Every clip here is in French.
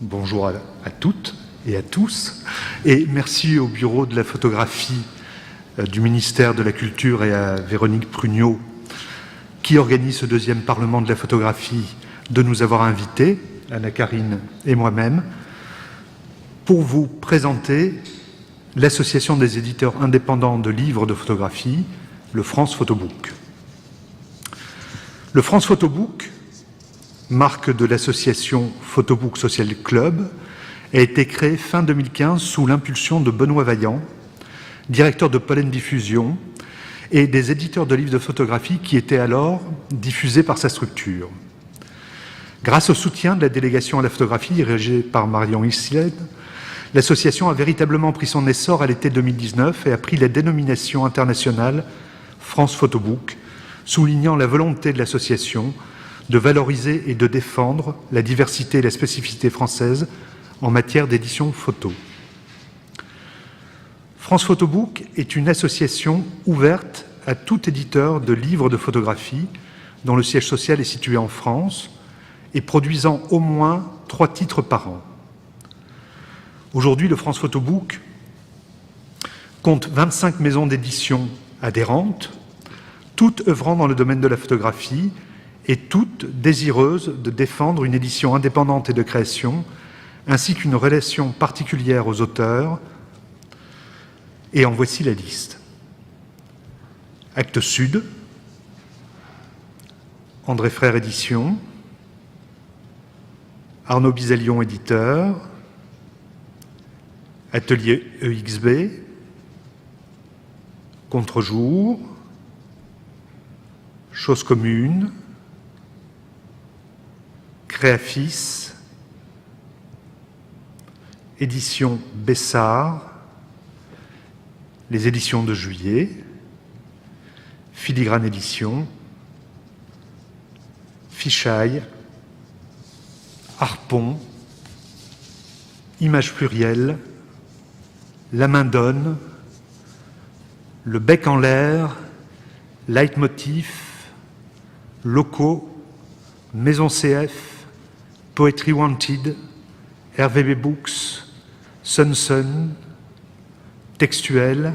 Bonjour à toutes et à tous, et merci au Bureau de la photographie du ministère de la Culture et à Véronique Prugnot, qui organise ce deuxième Parlement de la photographie, de nous avoir invités, Anna-Karine et moi-même, pour vous présenter l'Association des éditeurs indépendants de livres de photographie, le France Photobook. Le France Photobook, marque de l'association Photobook Social Club, a été créée fin 2015 sous l'impulsion de Benoît Vaillant, directeur de Pollen Diffusion, et des éditeurs de livres de photographie qui étaient alors diffusés par sa structure. Grâce au soutien de la délégation à la photographie dirigée par Marion Isled, l'association a véritablement pris son essor à l'été 2019 et a pris la dénomination internationale France Photobook, soulignant la volonté de l'association de valoriser et de défendre la diversité et la spécificité française en matière d'édition photo. France Photobook est une association ouverte à tout éditeur de livres de photographie dont le siège social est situé en France et produisant au moins 3 titres par an. Aujourd'hui, le France Photobook compte 25 maisons d'édition adhérentes, toutes œuvrant dans le domaine de la photographie et toutes désireuses de défendre une édition indépendante et de création, ainsi qu'une relation particulière aux auteurs. Et en voici la liste. Actes Sud, André Frères Éditions, Arnaud Bizalion Éditeur, Atelier EXB, Contre-jour, Chose commune, Créafis, Édition Bessard, les éditions de Juillet, Filigrane Édition, Fichaille, Harpon, Images plurielles, La main donne, Le bec en l'air, Leitmotiv, Locaux, Maison CF, Poetry Wanted, RVB Books, Sun, Textuel,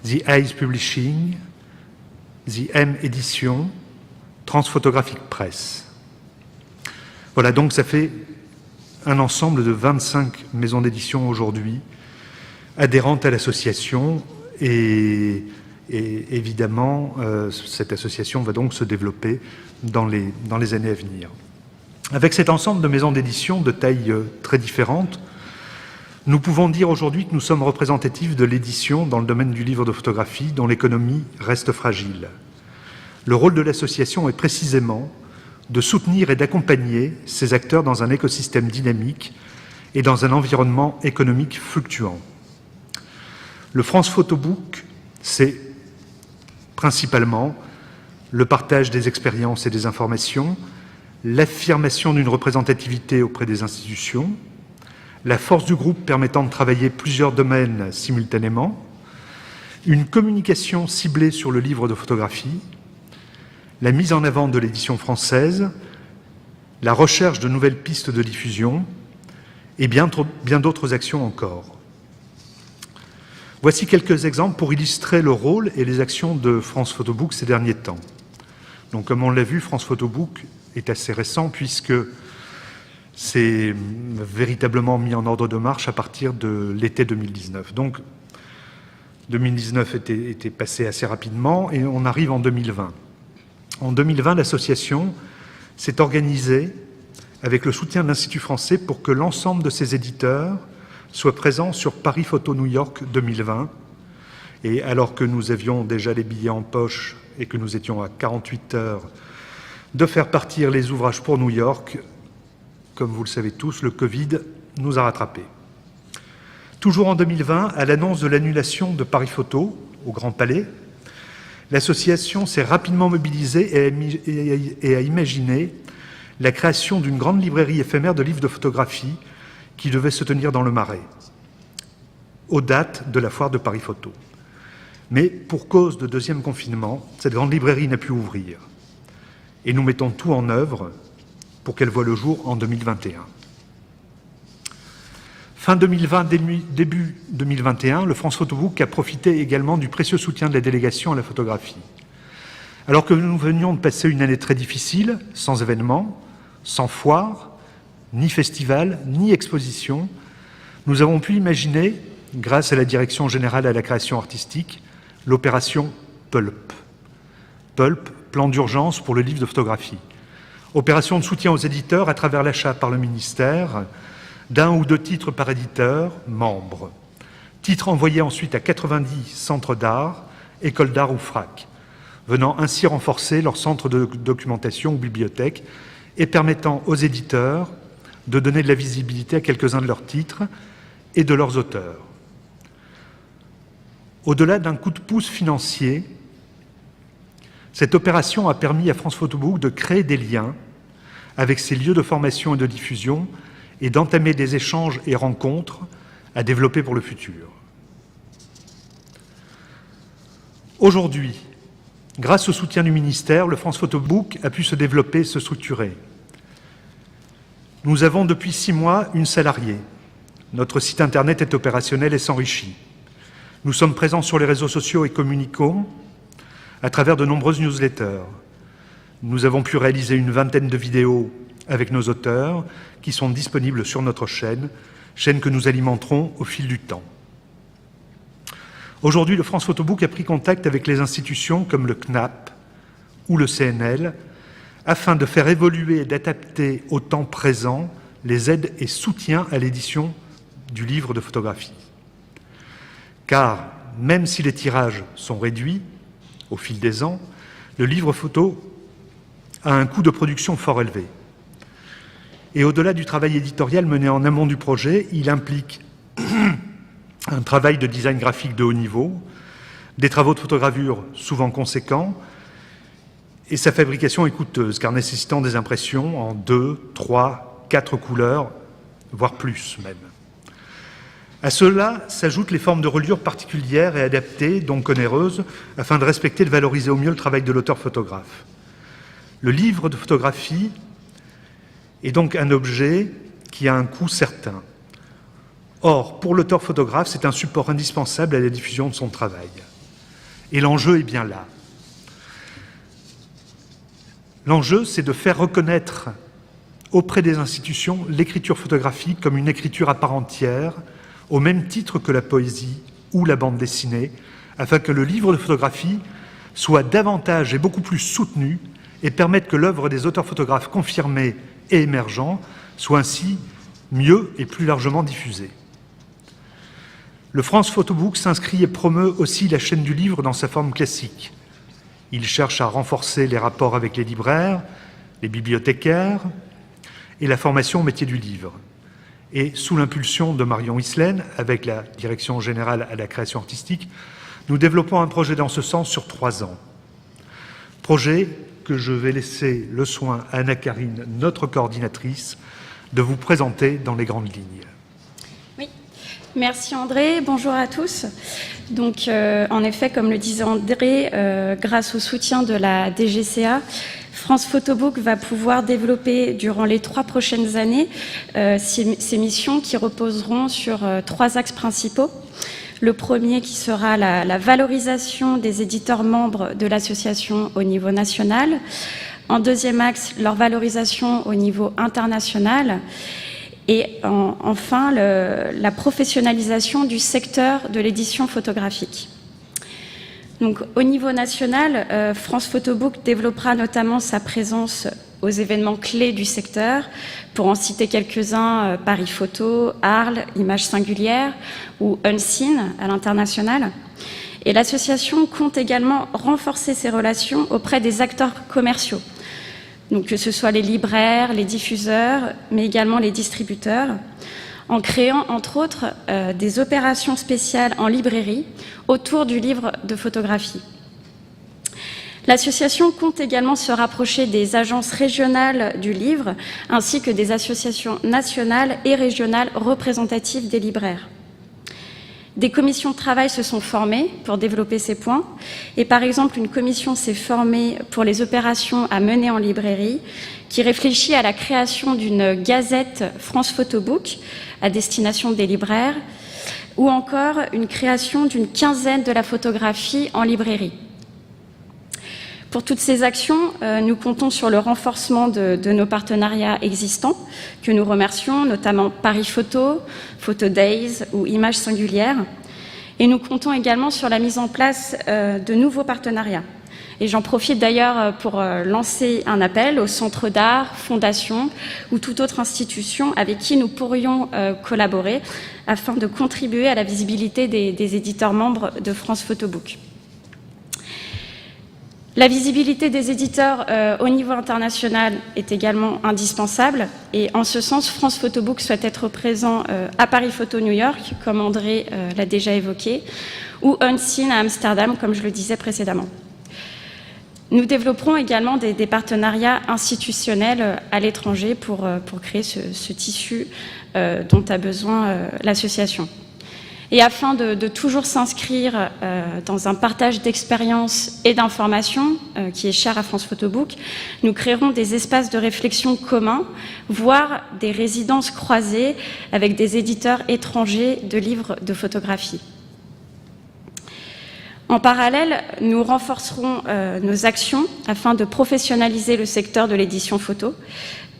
The Eyes Publishing, The M Édition, Transphotographic Press. Voilà, donc ça fait un ensemble de 25 maisons d'édition aujourd'hui adhérentes à l'association et évidemment, cette association va donc se développer dans les années à venir. Avec cet ensemble de maisons d'édition de tailles très différentes, nous pouvons dire aujourd'hui que nous sommes représentatifs de l'édition dans le domaine du livre de photographie dont l'économie reste fragile. Le rôle de l'association est précisément de soutenir et d'accompagner ces acteurs dans un écosystème dynamique et dans un environnement économique fluctuant. Le France Photobook, c'est principalement le partage des expériences et des informations, l'affirmation d'une représentativité auprès des institutions, la force du groupe permettant de travailler plusieurs domaines simultanément, une communication ciblée sur le livre de photographie, la mise en avant de l'édition française, la recherche de nouvelles pistes de diffusion et bien d'autres actions encore. Voici quelques exemples pour illustrer le rôle et les actions de France Photobook ces derniers temps. Donc, comme on l'a vu, France Photobook est assez récent puisque c'est véritablement mis en ordre de marche à partir de l'été 2019. Donc, 2019 était passé assez rapidement et on arrive en 2020. En 2020, l'association s'est organisée avec le soutien de l'Institut français pour que l'ensemble de ses éditeurs soient présents sur Paris Photo New York 2020. Et alors que nous avions déjà les billets en poche et que nous étions à 48 heures de faire partir les ouvrages pour New York, comme vous le savez tous, le Covid nous a rattrapés. Toujours en 2020, à l'annonce de l'annulation de Paris Photo au Grand Palais, l'association s'est rapidement mobilisée et a imaginé la création d'une grande librairie éphémère de livres de photographie qui devait se tenir dans le Marais, aux dates de la foire de Paris Photo. Mais pour cause de deuxième confinement, cette grande librairie n'a pu ouvrir. Et nous mettons tout en œuvre pour qu'elle voie le jour en 2021. Fin 2020, début 2021, le France Photobook a profité également du précieux soutien de la délégation à la photographie. Alors que nous venions de passer une année très difficile, sans événements, sans foire, ni festival, ni exposition, nous avons pu imaginer, grâce à la Direction générale à la création artistique, l'opération PULP. PULP, plan d'urgence pour le livre de photographie. Opération de soutien aux éditeurs à travers l'achat par le ministère d'un ou deux titres par éditeur, membre. Titres envoyés ensuite à 90 centres d'art, écoles d'art ou FRAC, venant ainsi renforcer leur centre de documentation ou bibliothèque et permettant aux éditeurs de donner de la visibilité à quelques-uns de leurs titres et de leurs auteurs. Au-delà d'un coup de pouce financier, cette opération a permis à France Photobook de créer des liens avec ses lieux de formation et de diffusion et d'entamer des échanges et rencontres à développer pour le futur. Aujourd'hui, grâce au soutien du ministère, le France Photobook a pu se développer et se structurer. Nous avons depuis 6 mois une salariée. Notre site internet est opérationnel et s'enrichit. Nous sommes présents sur les réseaux sociaux et communiquons à travers de nombreuses newsletters. Nous avons pu réaliser une vingtaine de vidéos avec nos auteurs qui sont disponibles sur notre chaîne que nous alimenterons au fil du temps. Aujourd'hui, le France Photobook a pris contact avec les institutions comme le CNAP ou le CNL afin de faire évoluer et d'adapter au temps présent les aides et soutiens à l'édition du livre de photographie. Car même si les tirages sont réduits au fil des ans, le livre photo a un coût de production fort élevé. Et au-delà du travail éditorial mené en amont du projet, il implique un travail de design graphique de haut niveau, des travaux de photogravure souvent conséquents, et sa fabrication est coûteuse, car nécessitant des impressions en 2, 3, 4 couleurs, voire plus même. À cela s'ajoutent les formes de reliure particulières et adaptées, donc onéreuses, afin de respecter et de valoriser au mieux le travail de l'auteur-photographe. Le livre de photographie est donc un objet qui a un coût certain. Or, pour l'auteur-photographe, c'est un support indispensable à la diffusion de son travail. Et l'enjeu est bien là. L'enjeu, c'est de faire reconnaître auprès des institutions l'écriture photographique comme une écriture à part entière, au même titre que la poésie ou la bande dessinée, afin que le livre de photographie soit davantage et beaucoup plus soutenu et permette que l'œuvre des auteurs-photographes confirmés et émergents soit ainsi mieux et plus largement diffusée. Le France Photobook s'inscrit et promeut aussi la chaîne du livre dans sa forme classique. Il cherche à renforcer les rapports avec les libraires, les bibliothécaires et la formation au métier du livre. Et sous l'impulsion de Marion Islaine, avec la Direction générale à la création artistique, nous développons un projet dans ce sens sur 3 ans. Projet que je vais laisser le soin à Anna-Karine, notre coordinatrice, de vous présenter dans les grandes lignes. Oui, merci André, bonjour à tous. Donc, en effet, comme le disait André, grâce au soutien de la DGCA, France Photobook va pouvoir développer durant les 3 prochaines années ces missions qui reposeront sur 3 axes principaux. Le premier qui sera la valorisation des éditeurs membres de l'association au niveau national. En deuxième axe, leur valorisation au niveau international. Et enfin, la professionnalisation du secteur de l'édition photographique. Donc, au niveau national, France Photobook développera notamment sa présence aux événements clés du secteur. Pour en citer quelques-uns, Paris Photo, Arles, Images Singulières ou Unseen à l'international. Et l'association compte également renforcer ses relations auprès des acteurs commerciaux. Donc, que ce soit les libraires, les diffuseurs, mais également les distributeurs, en créant, entre autres, des opérations spéciales en librairie autour du livre de photographie. L'association compte également se rapprocher des agences régionales du livre, ainsi que des associations nationales et régionales représentatives des libraires. Des commissions de travail se sont formées pour développer ces points. Et par exemple, une commission s'est formée pour les opérations à mener en librairie, qui réfléchit à la création d'une gazette France Photobook à destination des libraires, ou encore une création d'une quinzaine de la photographie en librairie. Pour toutes ces actions, nous comptons sur le renforcement de nos partenariats existants, que nous remercions, notamment Paris Photo, Photo Days ou Images Singulières. Et nous comptons également sur la mise en place de nouveaux partenariats. Et j'en profite d'ailleurs pour lancer un appel aux centres d'art, fondations ou toute autre institution avec qui nous pourrions collaborer afin de contribuer à la visibilité des éditeurs membres de France Photobook. La visibilité des éditeurs au niveau international est également indispensable et en ce sens, France Photobook souhaite être présent à Paris Photo New York, comme André l'a déjà évoqué, ou Unseen à Amsterdam, comme je le disais précédemment. Nous développerons également des partenariats institutionnels à l'étranger pour créer ce tissu dont a besoin l'association. Et afin de toujours s'inscrire dans un partage d'expériences et d'informations qui est cher à France Photobook, nous créerons des espaces de réflexion communs, voire des résidences croisées avec des éditeurs étrangers de livres de photographie. En parallèle, nous renforcerons nos actions afin de professionnaliser le secteur de l'édition photo,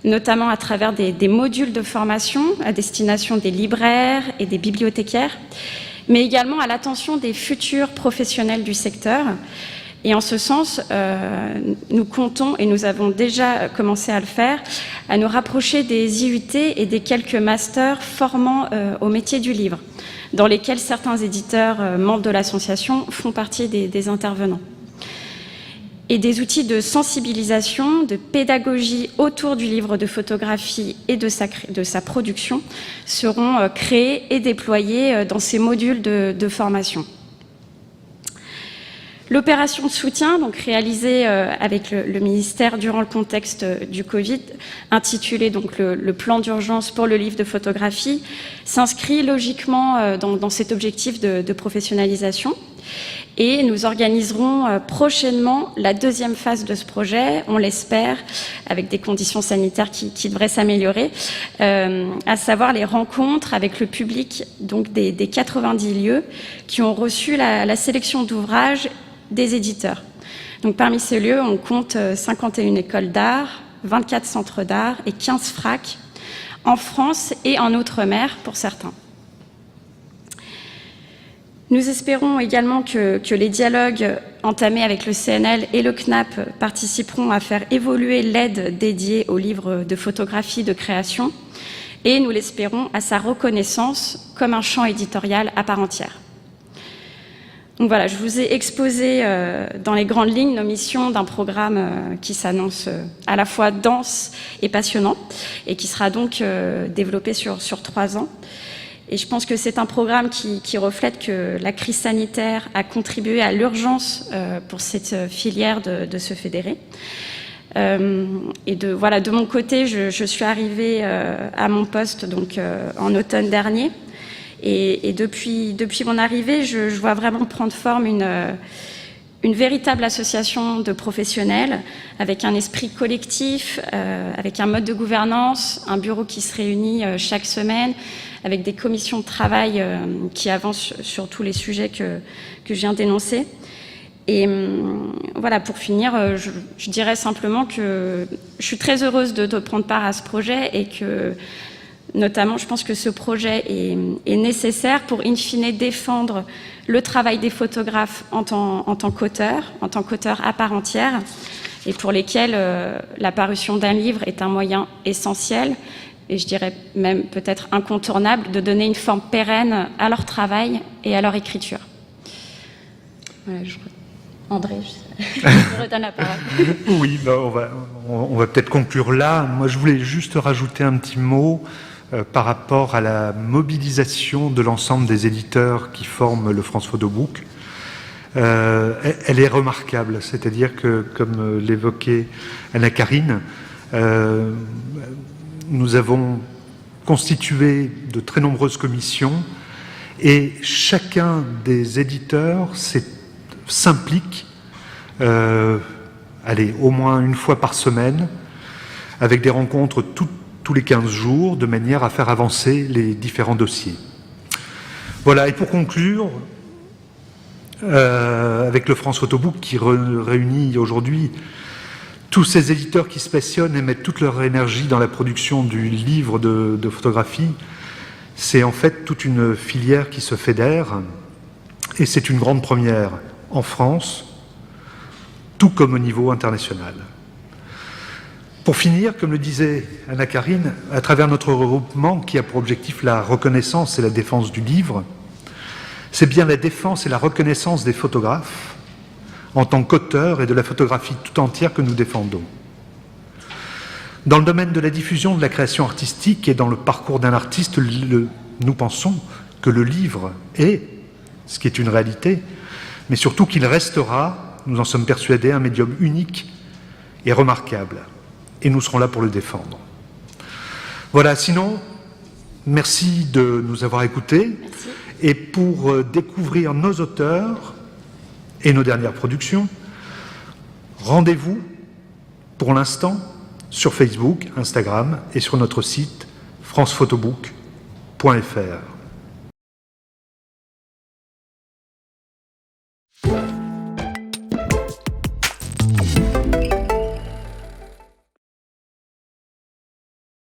notamment à travers des modules de formation à destination des libraires et des bibliothécaires, mais également à l'attention des futurs professionnels du secteur. Et en ce sens, nous comptons, et nous avons déjà commencé à le faire, à nous rapprocher des IUT et des quelques masters formant au métier du livre, dans lesquels certains éditeurs membres de l'association font partie des intervenants. Et des outils de sensibilisation, de pédagogie autour du livre de photographie et de sa production seront créés et déployés dans ces modules de formation. L'opération de soutien, donc réalisée avec le ministère durant le contexte du Covid, intitulée donc le plan d'urgence pour le livre de photographie, s'inscrit logiquement dans cet objectif de professionnalisation. Et nous organiserons prochainement la deuxième phase de ce projet, on l'espère, avec des conditions sanitaires qui devraient s'améliorer, à savoir les rencontres avec le public donc des 90 lieux qui ont reçu la sélection d'ouvrages des éditeurs. Donc, parmi ces lieux, on compte 51 écoles d'art, 24 centres d'art et 15 FRAC en France et en Outre-mer pour certains. Nous espérons également que les dialogues entamés avec le CNL et le CNAP participeront à faire évoluer l'aide dédiée aux livres de photographie de création et, nous l'espérons, à sa reconnaissance comme un champ éditorial à part entière. Donc voilà, je vous ai exposé dans les grandes lignes nos missions d'un programme qui s'annonce à la fois dense et passionnant et qui sera donc développé sur 3 ans. Et je pense que c'est un programme qui reflète que la crise sanitaire a contribué à l'urgence pour cette filière de se fédérer. Et de mon côté, je suis arrivée à mon poste donc, en automne dernier. Et depuis mon arrivée, je vois vraiment prendre forme une véritable association de professionnels avec un esprit collectif, avec un mode de gouvernance, un bureau qui se réunit chaque semaine, avec des commissions de travail qui avancent sur tous les sujets que je viens d'énoncer. Et voilà, pour finir, je dirais simplement que je suis très heureuse de prendre part à ce projet et que, notamment, je pense que ce projet est nécessaire pour, in fine, défendre le travail des photographes en tant qu'auteurs à part entière, et pour lesquels la parution d'un livre est un moyen essentiel, et je dirais même peut-être incontournable, de donner une forme pérenne à leur travail et à leur écriture. Voilà, André, je redonne la parole. Oui, on va peut-être conclure là. Moi, je voulais juste rajouter un petit mot par rapport à la mobilisation de l'ensemble des éditeurs qui forment le France Photobook. elle est remarquable. C'est-à-dire que, comme l'évoquait Anna-Karine, nous avons constitué de très nombreuses commissions et chacun des éditeurs s'implique au moins une fois par semaine, avec des rencontres tous les 15 jours, de manière à faire avancer les différents dossiers. Voilà, et pour conclure, avec le France Photobook qui réunit aujourd'hui tous ces éditeurs qui se passionnent et mettent toute leur énergie dans la production du livre de photographie, c'est en fait toute une filière qui se fédère, et c'est une grande première en France, tout comme au niveau international. Pour finir, comme le disait Anna-Karine, à travers notre regroupement qui a pour objectif la reconnaissance et la défense du livre, c'est bien la défense et la reconnaissance des photographes en tant qu'auteurs et de la photographie tout entière que nous défendons. Dans le domaine de la diffusion de la création artistique et dans le parcours d'un artiste, nous pensons que le livre est, ce qui est une réalité, mais surtout qu'il restera, nous en sommes persuadés, un médium unique et remarquable. Et nous serons là pour le défendre. Voilà, sinon, merci de nous avoir écoutés. Merci. Et pour découvrir nos auteurs et nos dernières productions, rendez-vous pour l'instant sur Facebook, Instagram et sur notre site francephotobook.fr.